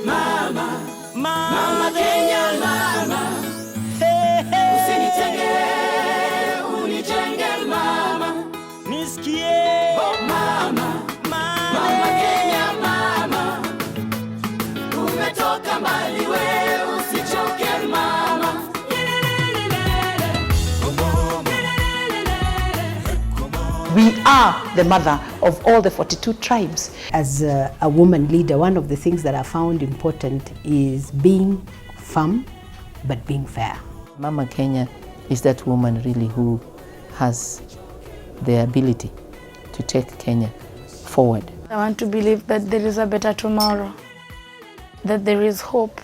Mama, mama Kenya, mama, hey, hey. Usinitenge, unijenge mama, nisikie. Oh mama, mama Kenya, mama, umetoka mbali we, usichoke mama. We are the mother of all the 42 tribes. As a woman leader, one of the things that I found important is being firm, but being fair. Mama Kenya is that woman really who has the ability to take Kenya forward. I want to believe that there is a better tomorrow, that there is hope.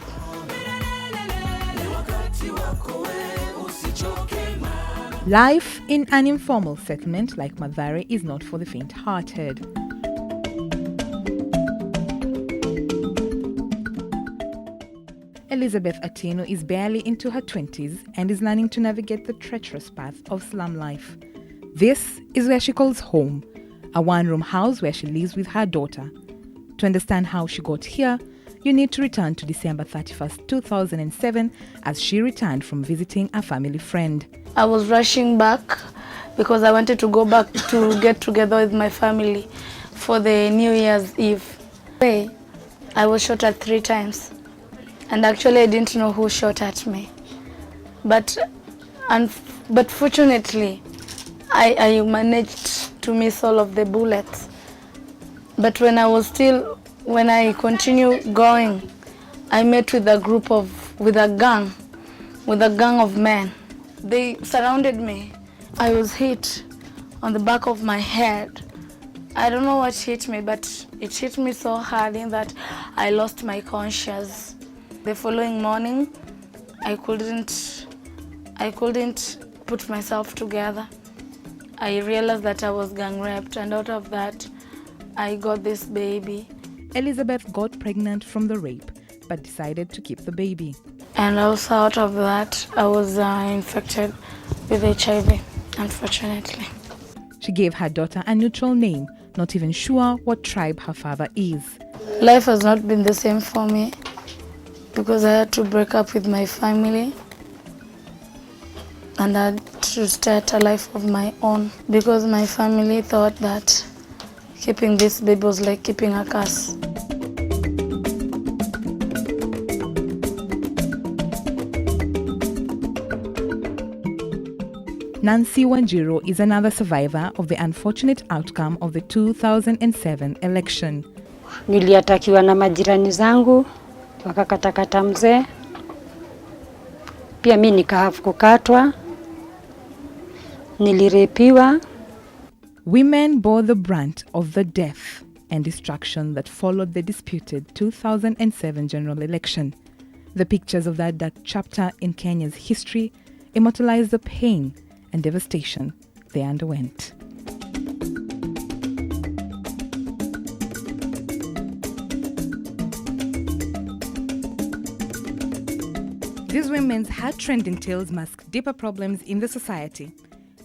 Life in an informal settlement like Mathare is not for the faint-hearted. Elizabeth Atieno is barely into her 20s and is learning to navigate the treacherous path of slum life. This is where she calls home, a one-room house where she lives with her daughter. To understand how she got here, you need to return to December 31st, 2007, as she returned from visiting a family friend. I was rushing back because I wanted to go back to get together with my family for the New Year's Eve. I was shot at 3 times, and actually I didn't know who shot at me. But fortunately, I managed to miss all of the bullets. But when I continued going, I met with a gang of men. They surrounded me. I was hit on the back of my head. I don't know what hit me, but it hit me so hard in that I lost my conscience. The following morning, I couldn't put myself together. I realized that I was gang raped, and out of that, I got this baby. Elizabeth got pregnant from the rape, but decided to keep the baby. And also out of that, I was infected with HIV, unfortunately. She gave her daughter a neutral name, not even sure what tribe her father is. Life has not been the same for me because I had to break up with my family and I had to start a life of my own because my family thought that keeping this baby was like keeping a curse. Nancy Wanjiru is another survivor of the unfortunate outcome of the 2007 election. Niliatakiwa na majirani zangu, wakakatakata mzee. Pia mimi nikahafu kukatwa. Nilirepiwa. Women bore the brunt of the death and destruction that followed the disputed 2007 general election. The pictures of that dark chapter in Kenya's history immortalize the pain and devastation they underwent. These women's heart-rending tales mask deeper problems in the society.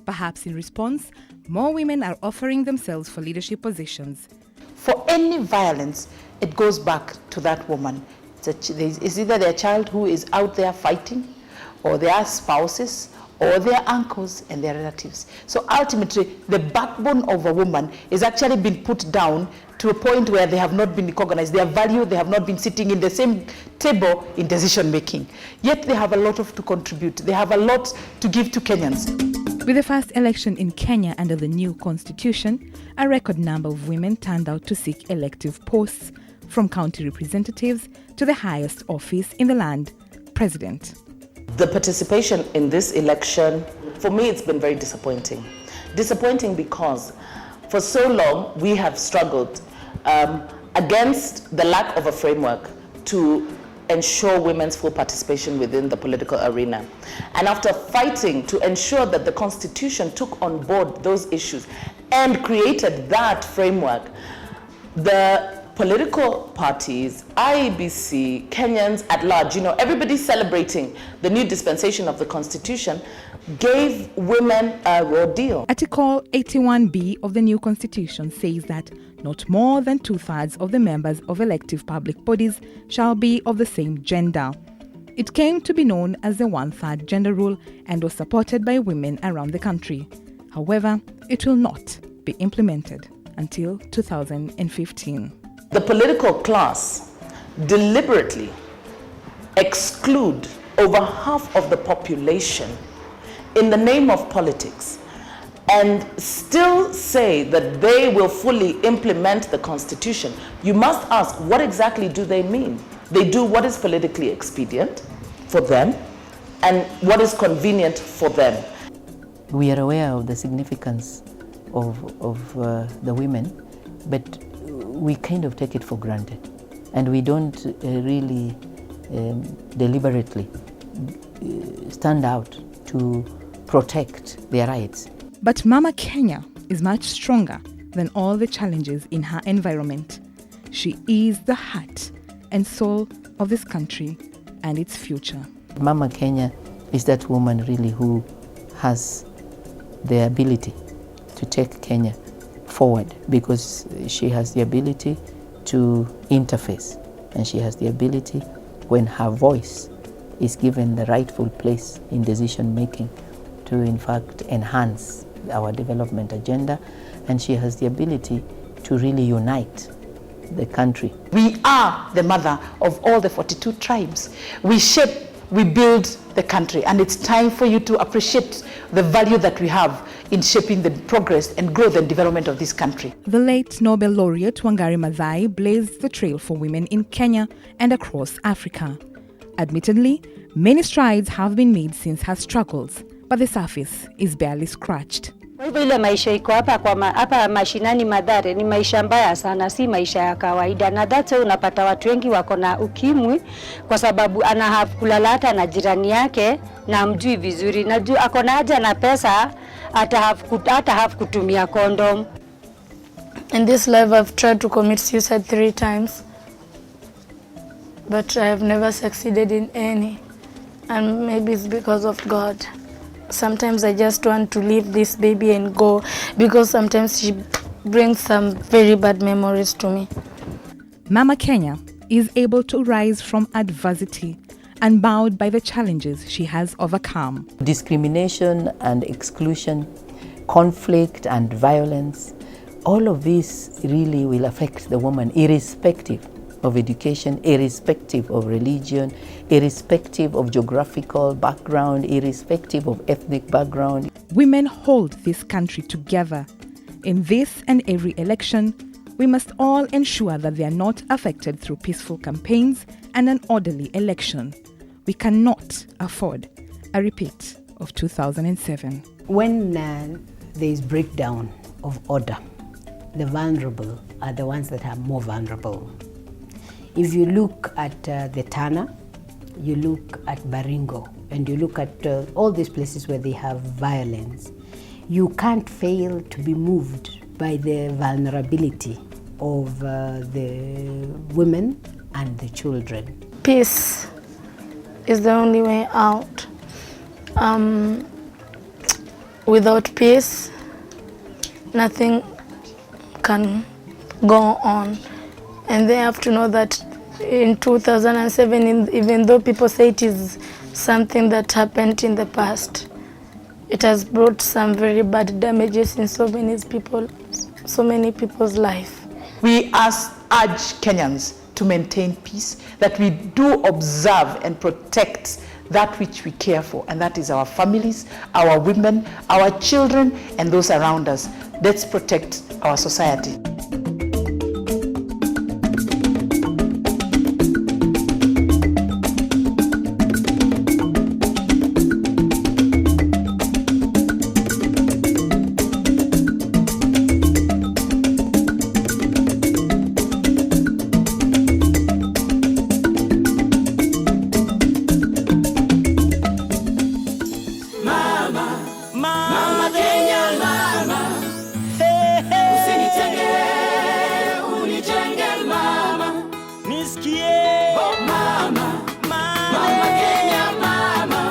Perhaps in response, more women are offering themselves for leadership positions. For any violence, it goes back to that woman. It's either their child who is out there fighting, or their spouses, or their uncles and their relatives. So ultimately, the backbone of a woman is actually been put down to a point where they have not been recognized. Their value, they have not been sitting in the same table in decision making. Yet they have a lot to contribute. They have a lot to give to Kenyans. With the first election in Kenya under the new constitution, a record number of women turned out to seek elective posts, from county representatives to the highest office in the land, president. The participation in this election, for me, it's been very disappointing. Disappointing because for so long we have struggled against the lack of a framework to ensure women's full participation within the political arena. And after fighting to ensure that the Constitution took on board those issues and created that framework, the political parties, IEBC, Kenyans at large, everybody celebrating the new dispensation of the Constitution, gave women a raw deal. Article 81B of the new Constitution says that not more than 2/3 of the members of elective public bodies shall be of the same gender. It came to be known as the 1/3 gender rule and was supported by women around the country. However, it will not be implemented until 2015. The political class deliberately exclude over half of the population in the name of politics and still say that they will fully implement the constitution. You must ask, what exactly do they mean? They do what is politically expedient for them and what is convenient for them. We are aware of the significance of the women, but we kind of take it for granted, and we don't really deliberately stand out to protect their rights. But Mama Kenya is much stronger than all the challenges in her environment. She is the heart and soul of this country and its future. Mama Kenya is that woman really who has the ability to take Kenya forward, because she has the ability to interface, and she has the ability, when her voice is given the rightful place in decision making, to in fact enhance our development agenda, and she has the ability to really unite the country. We are the mother of all the 42 tribes. We shape, we build the country, and it's time for you to appreciate the value that we have in shaping the progress and growth and development of this country. The late Nobel laureate Wangari Mathare blazed the trail for women in Kenya and across Africa. Admittedly, many strides have been made since her struggles, but the surface is barely scratched. Kwa hivyo ile maisha iko hapa mashinani Mathare ni maisha mbaya sana, si maisha ya kawaida, na that's why unapata watu wengi wako na ukimwi kwa sababu ana have kulala hata na jirani yake na amjui vizuri, na juu ako na haja na pesa hata have kutumia condom. In this life I've tried to commit suicide 3 times, but I have never succeeded in any, and maybe it's because of God. Sometimes I just want to leave this baby and go, because sometimes she brings some very bad memories to me. Mama Kenya is able to rise from adversity, unbowed by the challenges she has overcome. Discrimination and exclusion, conflict and violence, all of this really will affect the woman irrespective of education, irrespective of religion, irrespective of geographical background, irrespective of ethnic background. Women hold this country together. In this and every election, we must all ensure that they are not affected through peaceful campaigns and an orderly election. We cannot afford a repeat of 2007. When there is breakdown of order, the vulnerable are the ones that are more vulnerable. If you look at the Tana, you look at Baringo, and you look at all these places where they have violence, you can't fail to be moved by the vulnerability of the women and the children. Peace is the only way out. Without peace, nothing can go on. And they have to know that in 2007, even though people say it is something that happened in the past, it has brought some very bad damages in so many people's life. We urge Kenyans to maintain peace, that we do observe and protect that which we care for, and that is our families, our women, our children, and those around us. Let's protect our society. Mama Kenya, mama, usinitenge, unijenge mama, nisikie. Oh mama, mama Kenya, mama,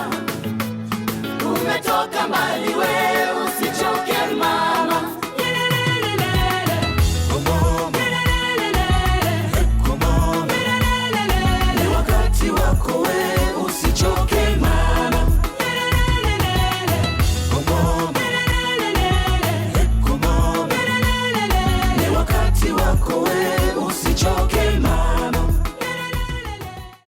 umetoka mbali we, usichoke mama.